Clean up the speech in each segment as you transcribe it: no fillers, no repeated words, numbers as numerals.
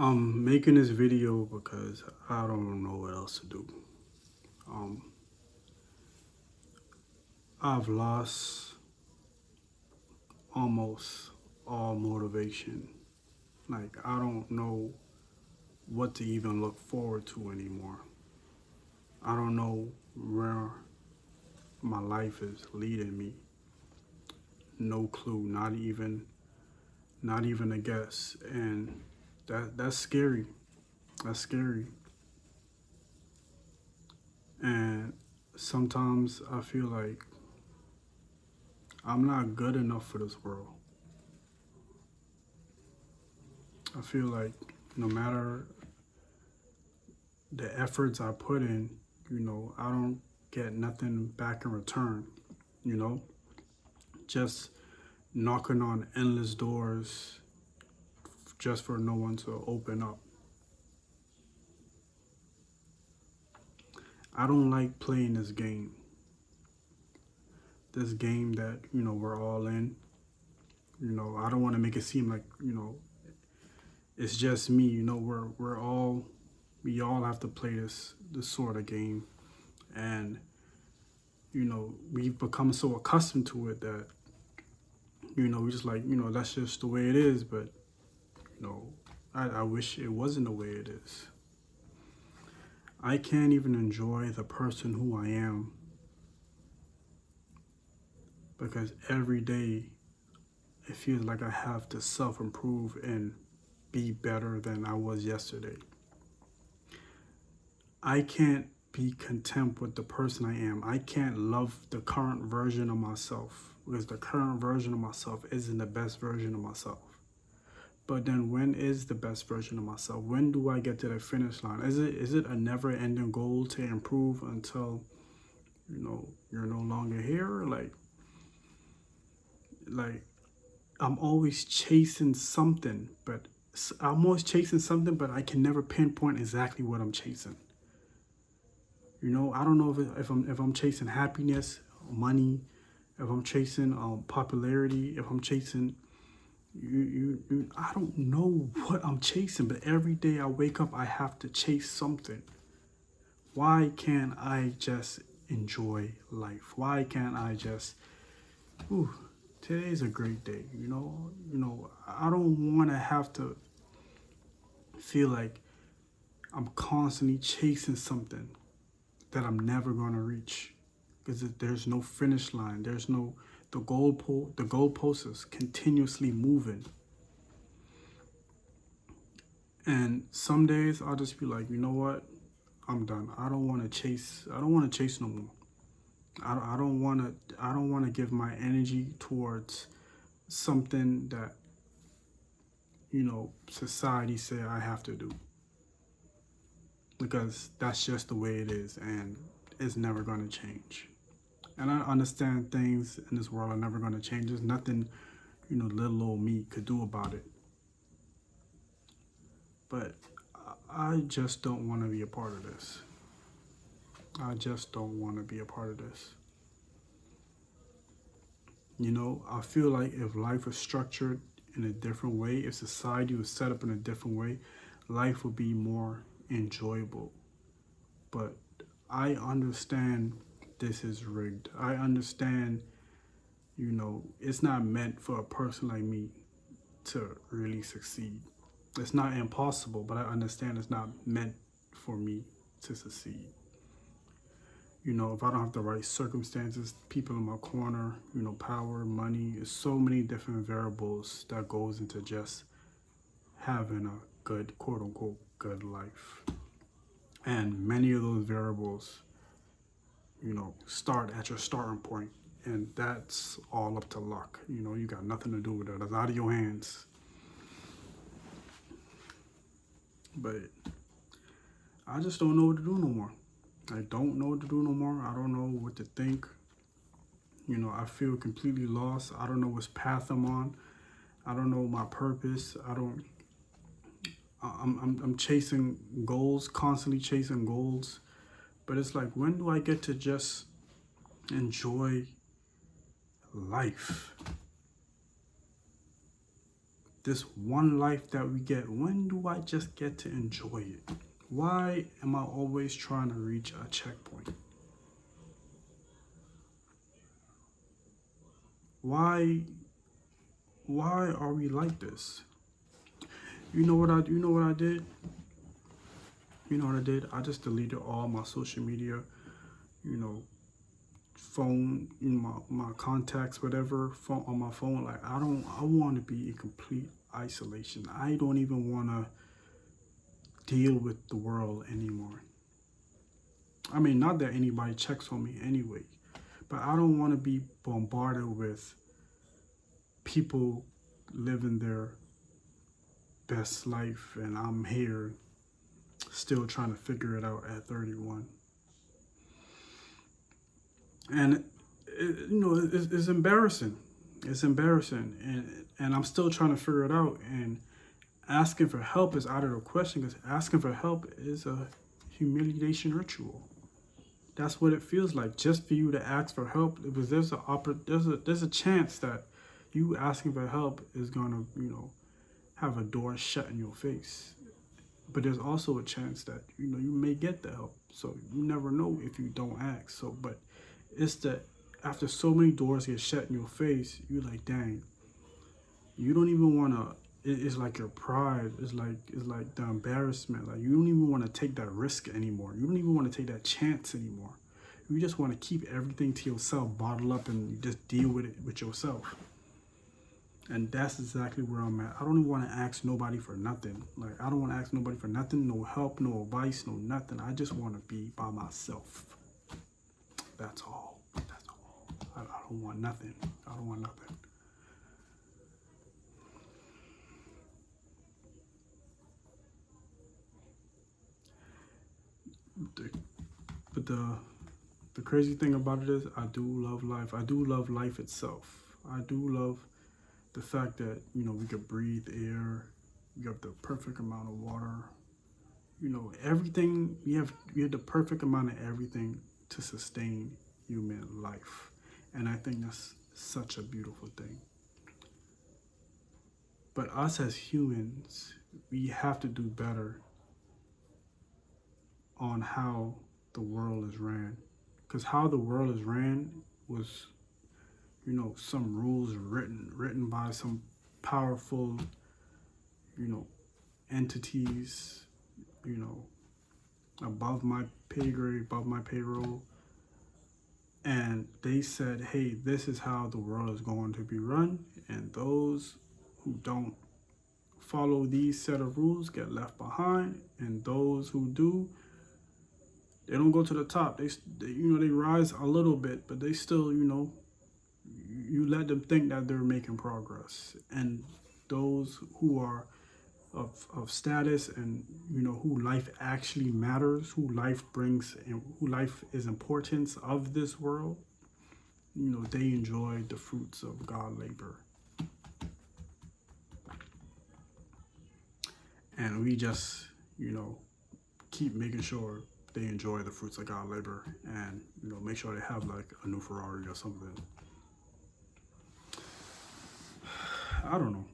I'm making this video because I don't know what else to do. Um, I've lost almost all motivation. Like, I don't know what to even look forward to anymore. I don't know where my life is leading me. No clue, not even a guess. And that's scary. That's scary. And sometimes I feel like I'm not good enough for this world. I feel like no matter the efforts I put in, I don't get nothing back in return, you know, just knocking on endless doors just for no one to open up. I don't like playing this game that, we're all in. I don't want to make it seem like, it's just me, we all have to play this sort of game. And, we've become so accustomed to it that, we just like, that's just the way it is. But, you know, I wish it wasn't the way it is. I can't even enjoy the person who I am because every day it feels like I have to self improve and be better than I was yesterday. I can't be content with the person I am. I can't love the current version of myself because the current version of myself isn't the best version of myself. But then when is the best version of myself? When do I get to the finish line? Is it a never ending goal to improve until you're no longer here? Like I'm always chasing something, but I can never pinpoint exactly what I'm chasing. I don't know if I'm chasing happiness, money, if I'm chasing popularity, if I'm chasing I don't know what I'm chasing, but every day I wake up, I have to chase something. Why can't I just enjoy life? Why can't I just, ooh, today's a great day, I don't want to have to feel like I'm constantly chasing something that I'm never going to reach because there's no finish line. There's no, the goalpost is continuously moving. And some days I'll just be like, you know what? I'm done. I don't want to chase. I don't want to chase no more. I don't want to. I don't want to give my energy towards something that society say I have to do because that's just the way it is, and it's never going to change. And I understand things in this world are never going to change. There's nothing little old me could do about it. But I just don't want to be a part of this. I just don't want to be a part of this. I feel like if life was structured in a different way, if society was set up in a different way, life would be more enjoyable. But I understand this is rigged. I understand, it's not meant for a person like me to really succeed. It's not impossible, but I understand it's not meant for me to succeed. If I don't have the right circumstances, people in my corner, power, money, there's so many different variables that goes into just having a good, quote unquote, good life. And many of those variables, start at your starting point. And that's all up to luck. You got nothing to do with it. It's out of your hands. But I just don't know what to do no more. I don't know what to do no more. I don't know what to think. I feel completely lost. I don't know which path I'm on. I don't know my purpose. I don't. I'm chasing goals, constantly chasing goals, but it's like, when do I get to just enjoy life? This one life that we get, when do I just get to enjoy it? Why am I always trying to reach a checkpoint? Why are we like this? You know what I did? You know what I did? I just deleted all my social media, you know, phone, my contacts, whatever, phone on my phone. Like I want to be in complete isolation. I don't even want to deal with the world anymore. I mean, not that anybody checks on me anyway, but I don't want to be bombarded with people living their best life and I'm here still trying to figure it out at 31. And it's embarrassing. It's embarrassing, and I'm still trying to figure it out. And asking for help is out of the question because asking for help is a humiliation ritual. That's what it feels like. Just for you to ask for help, because there's a chance that you asking for help is gonna have a door shut in your face. But there's also a chance that you may get the help. So you never know if you don't ask. So, but it's that after so many doors get shut in your face, you're like, dang, you don't even want to. It's like your pride. It's like the embarrassment. Like you don't even want to take that risk anymore. You don't even want to take that chance anymore. You just want to keep everything to yourself, bottle up, and you just deal with it with yourself. And that's exactly where I'm at. I don't even want to ask nobody for nothing. Like I don't want to ask nobody for nothing, no help, no advice, no nothing. I just want to be by myself. That's all. That's all. I don't want nothing. I don't want nothing. The, but the crazy thing about it is I do love life. I do love life itself. I do love the fact that we could breathe air. We have the perfect amount of water. Everything we have the perfect amount of everything to sustain human life, and I think that's such a beautiful thing. But us as humans, we have to do better on how the world is ran, because how the world is ran was some rules written by some powerful you know entities you know above my pay grade, above my payroll, and they said, hey, this is how the world is going to be run, and those who don't follow these set of rules get left behind, and those who do, they don't go to the top. They rise a little bit, but they still you let them think that they're making progress, and those who are of status and who life actually matters, who life brings and who life is importance of this world, they enjoy the fruits of God labor. And we just keep making sure they enjoy the fruits of God labor, and make sure they have like a new Ferrari or something. I don't know.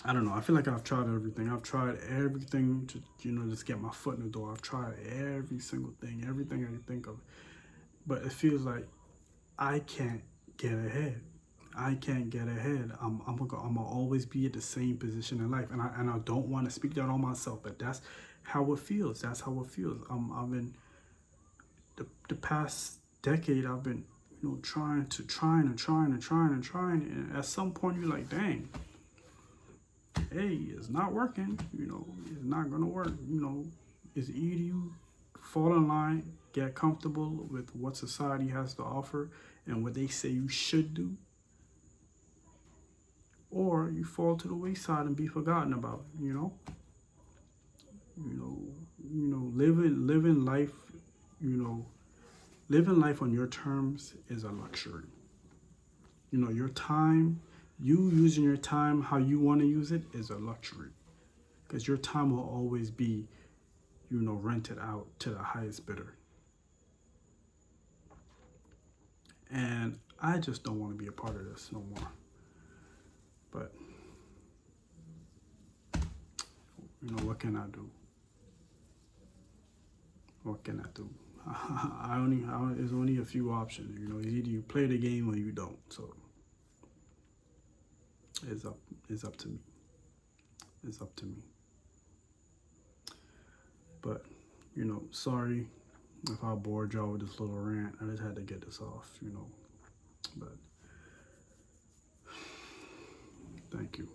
I don't know. I feel like I've tried everything. I've tried everything to, just get my foot in the door. I've tried every single thing, everything I can think of. But it feels like I can't get ahead. I can't get ahead. I'm gonna always be at the same position in life, and I don't want to speak that on myself, but that's how it feels. That's how it feels. I've been the past decade. I've been trying, and at some point you're like, dang, hey, it's not working. It's not gonna work. It's either you fall in line, get comfortable with what society has to offer and what they say you should do, or you fall to the wayside and be forgotten about. Living life. You know, living life on your terms is a luxury. Your time, you using your time how you want to use it is a luxury, because your time will always be rented out to the highest bidder. And I just don't want to be a part of this no more. But You know, what can I do? What can I do? There's only a few options. You know, either you play the game or you don't. So it's up to me. It's up to me. But you know, sorry if I bored y'all with this little rant. I just had to get this off. You know, but thank you.